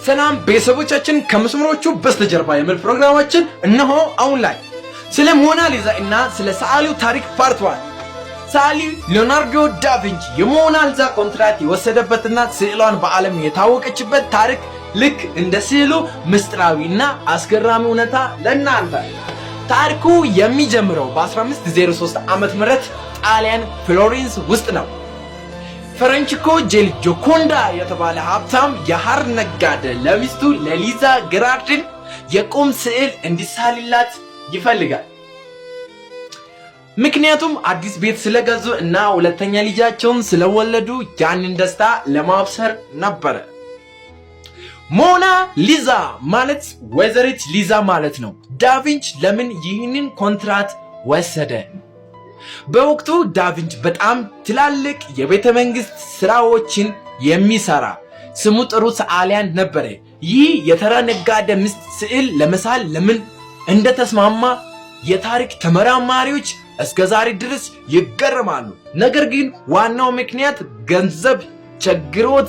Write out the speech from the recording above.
ሰላም ቤተሰቦቻችን ከመስመሮቹ በስተጀርባ የሚል ፕሮግራማችን እነሆ አሁን ላይ ስለ ሞናሊዛ እና ስለ ሰዓሊው ታሪክ ፓርት 1 ሰዓሊ ሊዮናርዶ ዳቪንቺ የሞናሊዛ ኮንትራት የወሰደበትና ስዕሏን በዓለም የታወቀችበት ታሪክ ልክ እንደ ስዕሉ ምስጢራዊና አስገራሚ እውነታ ለእናንተ። ታሪኩ የሚጀምረው በ1503 ዓመተ ምህረት ጣሊያን ፍሎሬንስ ውስጥ ነው። ፍራንቺስኮ ጄል ጆኮንዳ የተባለ ሀብታም የሐር ነጋዴ ለሚስቱ ለሊዛ ግራርድን የቁም ስዕል እንዲሳልላት ይፈልጋል። ምክንያቱም አዲስ ቤት ስለገዙ እና ሁለተኛ ልጃቸውን ስለወለዱ ያንን ደስታ ለማብሰር ነበር። ሞና ሊዛ ማለት ወይዘሪት ሊዛ ማለት ነው። ዳቪንቺ ለምን ይህንን ኮንትራት ወሰደ? በወቅቱ ዳቪንቺ በጣም ትላልቅ የቤተ መንግስት ስራዎችን የሚሰራ ስሙ ጥሩ ሰዓሊያን ነበር። ይህ የተራ ነጋዴ ሚስት ስዕል ለመሳል ለምን እንደተስማማ የታሪክ ተመራማሪዎች እስከዛሬ ድረስ ይገረማሉ። ነገር ግን ዋናው ምክንያት ገንዘብ ቸግሮት